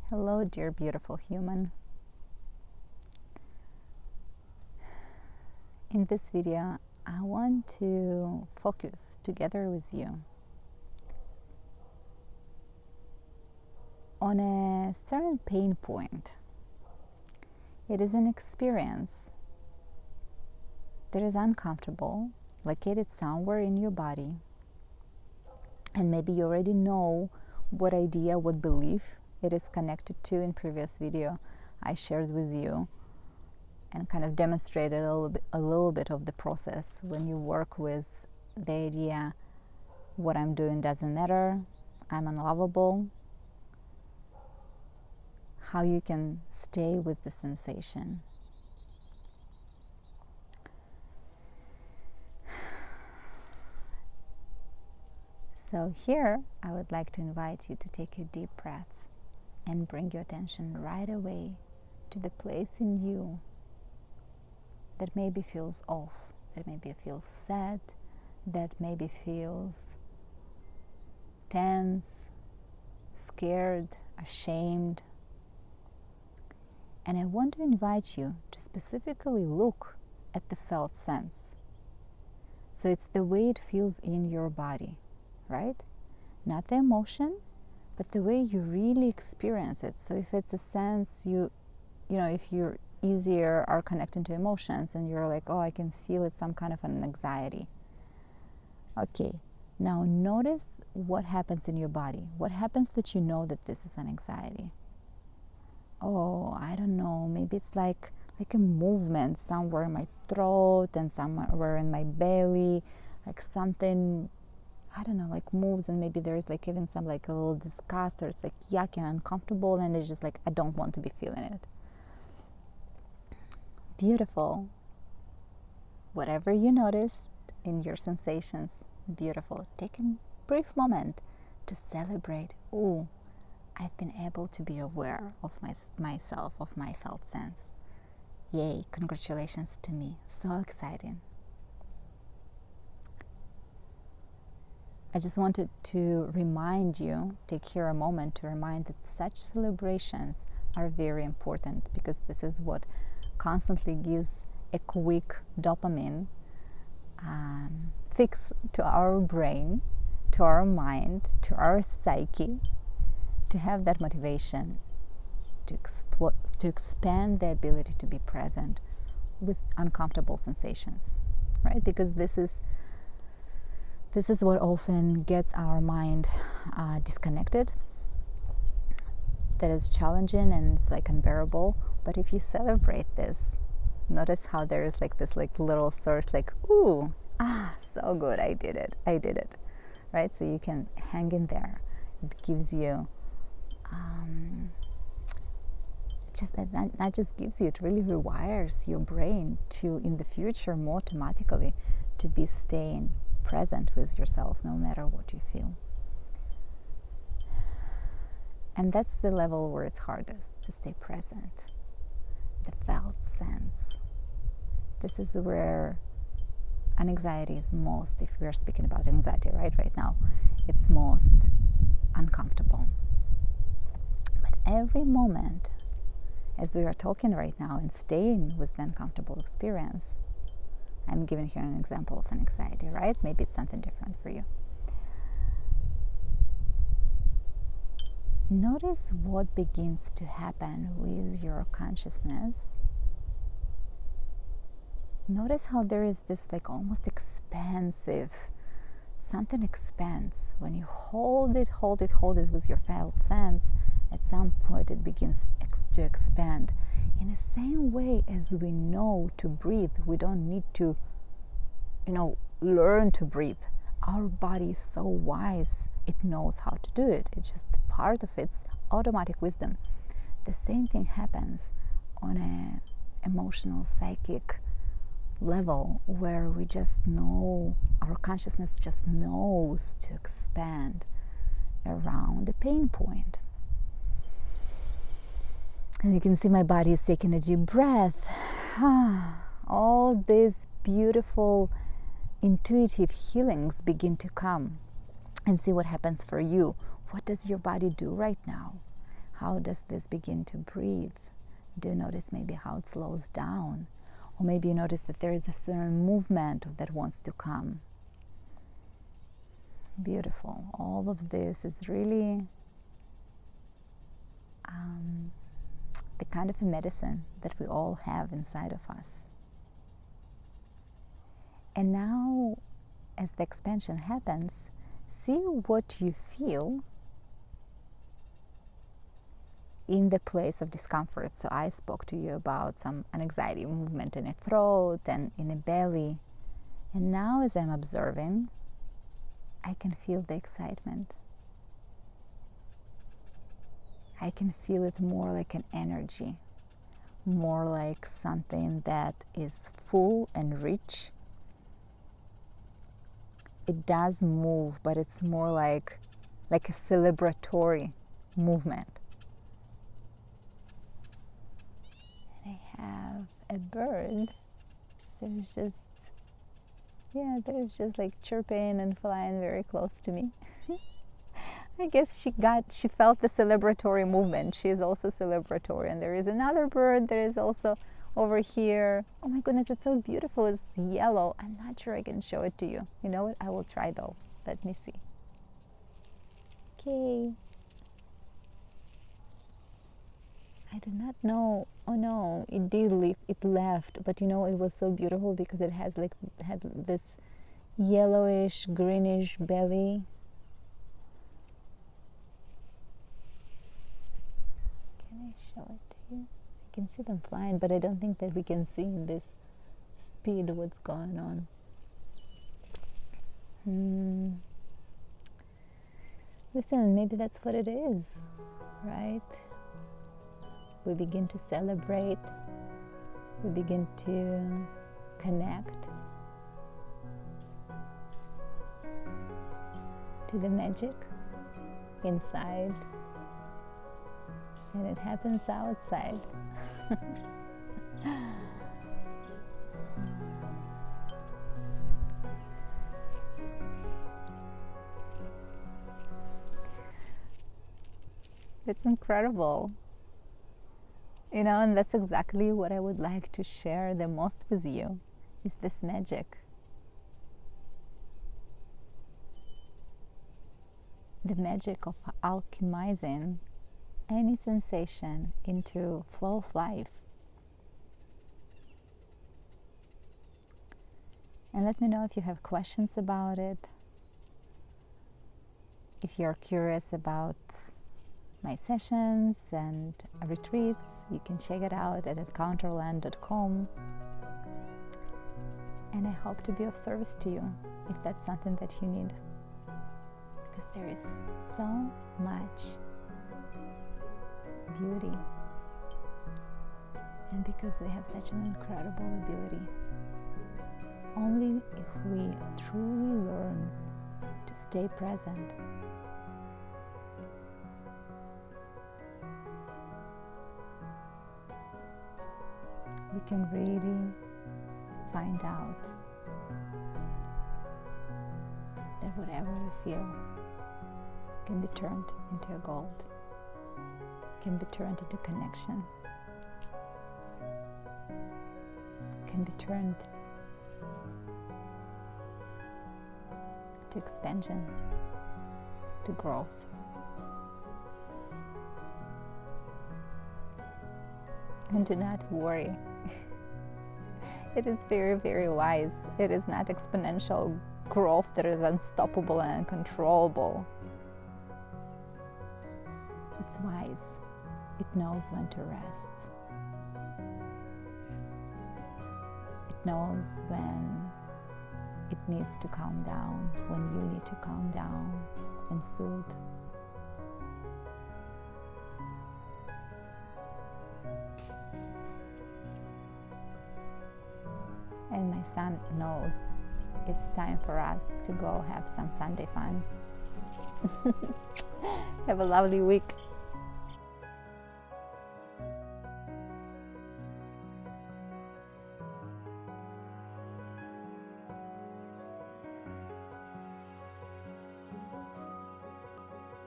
Hello, dear beautiful human. In this video, I want to focus together with you on a certain pain point. It is an experience that is uncomfortable, located somewhere in your body, and maybe you already know what idea, what belief it is connected to. In previous video I shared with you and kind of demonstrated a little bit of the process when you work with the idea, what I'm doing doesn't matter, I'm unlovable, how you can stay with the sensation. So here I would like to invite you to take a deep breath and bring your attention right away to the place in you that maybe feels off, that maybe feels sad, that maybe feels tense, scared, ashamed. And I want to invite you to specifically look at the felt sense. So it's the way it feels in your body, right? Not the emotion, but the way you really experience it. So if it's a sense if you're easier are connecting to emotions and you're like, oh, I can feel it, some kind of an anxiety. Okay, now notice what happens in your body. What happens that you know that this is an anxiety? Oh, I don't know, maybe it's like a movement somewhere in my throat and somewhere in my belly, like something, I don't know, like moves, and maybe there's like even some like a little disgust, or it's like yucky and uncomfortable, and it's just like I don't want to be feeling it. Beautiful. Whatever you notice in your sensations, beautiful. Take a brief moment to celebrate. Oh, I've been able to be aware of myself, of my felt sense. Yay, congratulations to me. So exciting. I just wanted to remind you, take here a moment to remind that such celebrations are very important, because this is what constantly gives a quick dopamine fix to our brain, to our mind, to our psyche, to have that motivation to expand the ability to be present with uncomfortable sensations, right? Because this is what often gets our mind disconnected, that is challenging and it's like unbearable. But if you celebrate this, notice how there is like this like little source, like, ooh, so good, I did it, right? So you can hang in there. It gives you not just gives you, it really rewires your brain to, in the future, more automatically, to be staying present with yourself no matter what you feel. And that's the level where it's hardest to stay present, the felt sense. This is where anxiety is most, if we're speaking about anxiety right now, it's most uncomfortable. But every moment, as we are talking right now and staying with the uncomfortable experience, I'm giving here an example of an anxiety, right? Maybe it's something different for you. Notice what begins to happen with your consciousness. Notice how there is this like almost expansive, something expands. When you hold it with your felt sense, at some point it begins to expand. In the same way as we know to breathe, we don't need to, learn to breathe. Our body is so wise, it knows how to do it. It's just part of its automatic wisdom. The same thing happens on an emotional, psychic level, where we just know, our consciousness just knows to expand around the pain point. And you can see my body is taking a deep breath. All these beautiful intuitive healings begin to come, and see what happens for you. What does your body do right now? How does this begin to breathe? Do you notice maybe how it slows down? Or maybe you notice that there is a certain movement that wants to come. Beautiful. All of this is really the kind of a medicine that we all have inside of us. And now, as the expansion happens, see what you feel in the place of discomfort. So I spoke to you about some anxiety movement in the throat and in the belly. And now as I'm observing, I can feel the excitement. I can feel it more like an energy, more like something that is full and rich. It does move, but it's more like a celebratory movement. And I have a bird that is just like chirping and flying very close to me. I guess she felt the celebratory movement. She is also celebratory. And there is another bird that is also over here. Oh my goodness, it's so beautiful. It's yellow. I'm not sure I can show it to you. You know what? I will try though. Let me see. Okay. I do not know. Oh no, it did leave. It left. But you know, it was so beautiful because it had this yellowish, greenish belly. Can I show it to you? I can see them flying, but I don't think that we can see in this speed what's going on. Listen, maybe that's what it is, right? We begin to celebrate. We begin to connect to the magic inside. And it happens outside. It's incredible. You know, and that's exactly what I would like to share the most with you, is this magic. The magic of alchemizing any sensation into flow of life. And let me know if you have questions about it. If you're curious about my sessions and retreats, you can check it out at encounterland.com. And I hope to be of service to you if that's something that you need. Because there is so much beauty, and because we have such an incredible ability. Only if we truly learn to stay present, we can really find out that whatever we feel can be turned into a gold, can be turned into connection, can be turned to expansion, to growth. And do not worry. It is very, very wise. It is not exponential growth that is unstoppable and uncontrollable. It's wise. It knows when to rest. It knows when it needs to calm down, when you need to calm down and soothe. And my son knows it's time for us to go have some Sunday fun. Have a lovely week.